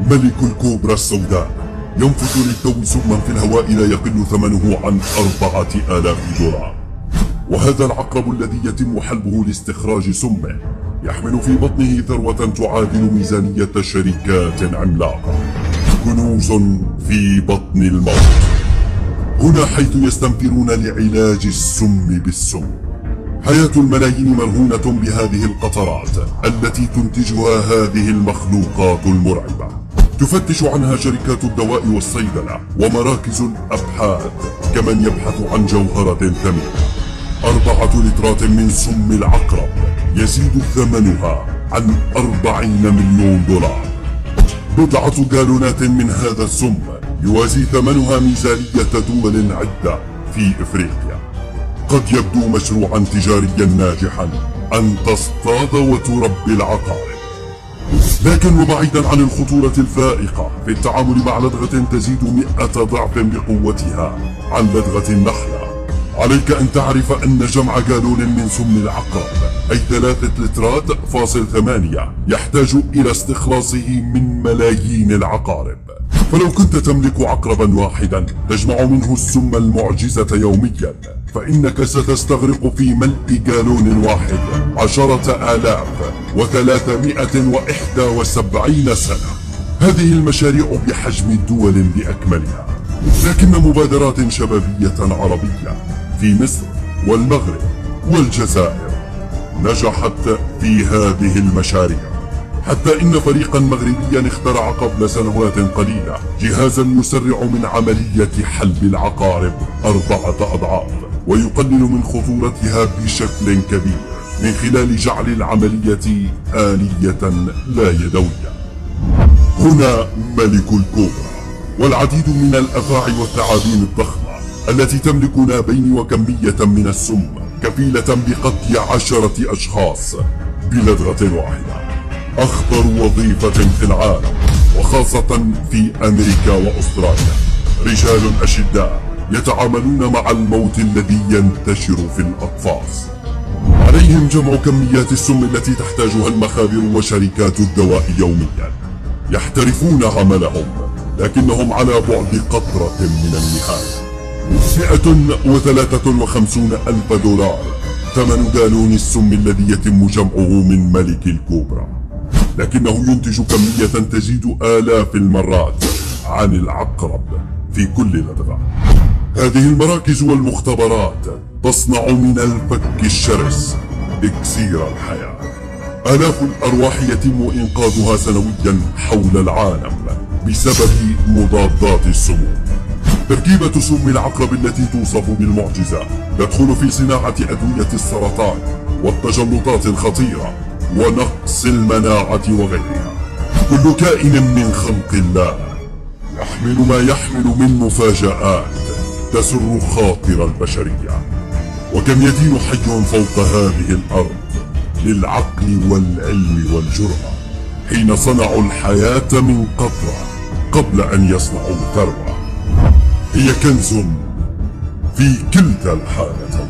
ملك الكوبرا السوداء ينفث للتو سما في الهواء لا يقل ثمنه عن 4000 دولار. وهذا العقرب الذي يتم حلبه لاستخراج سمه يحمل في بطنه ثروة تعادل ميزانية شركات عملاقة. كنوز في بطن الموت. هنا حيث يستنفرون لعلاج السم بالسم. حياة الملايين مرهونة بهذه القطرات التي تنتجها هذه المخلوقات المرعبة. تفتش عنها شركات الدواء والصيدلة ومراكز الأبحاث كمن يبحث عن جوهرة ثمينة. 4 لترات من سم العقرب يزيد ثمنها عن 40 مليون دولار. بضعة جالونات من هذا السم يوازي ثمنها ميزانية دول عدة في إفريقيا. قد يبدو مشروعا تجاريا ناجحا أن تصطاد وتربي العقارب، لكن وبعيدا عن الخطورة الفائقة في التعامل مع لدغة تزيد 100 ضعف بقوتها عن لدغة النحلة، عليك أن تعرف أن جمع جالون من سم العقرب أي 3 لترات فاصل 8 يحتاج إلى استخلاصه من ملايين العقارب. فلو كنت تملك عقربا واحدا تجمع منه السم المعجزة يوميا، فإنك ستستغرق في ملء جالون واحد 10,371 سنة. هذه المشاريع بحجم الدول بأكملها، لكن مبادرات شبابية عربية في مصر والمغرب والجزائر نجحت في هذه المشاريع، حتى إن فريقا مغربيا اخترع قبل سنوات قليلة جهازا يسرع من عملية حلب العقارب 4 أضعاف ويقلل من خطورتها بشكل كبير من خلال جعل العملية آلية لا يدوية. هنا ملك الكوبرا والعديد من الأفاعي والثعابين الضخمة التي تملك نابين وكمية من السم كفيلة بقتل 10 أشخاص بلدغة واحدة. أخطر وظيفة في العالم وخاصة في أمريكا وأستراليا. رجال أشداء يتعاملون مع الموت الذي ينتشر في الأقفاص. عليهم جمع كميات السم التي تحتاجها المخابر وشركات الدواء يوميا. يحترفون عملهم لكنهم على بعد قطرة من النهاية. 153,000 دولار ثمن جالون السم الذي يتم جمعه من ملك الكوبرا، لكنه ينتج كمية تزيد آلاف المرات عن العقرب في كل لدغة. هذه المراكز والمختبرات تصنع من الفك الشرس إكسير الحياة. آلاف الأرواح يتم إنقاذها سنويا حول العالم بسبب مضادات السموم. تركيبة سم العقرب التي توصف بالمعجزة تدخل في صناعة أدوية السرطان والتجلطات الخطيرة ونقص المناعة وغيرها. كل كائن من خلق الله يحمل ما يحمل من مفاجآت تسر خاطر البشرية. وكم يدين حي فوق هذه الأرض للعقل والعلم والجرأة حين صنعوا الحياة من قطرة قبل أن يصنعوا ثروة. هي كنز في كلتا الحالتين.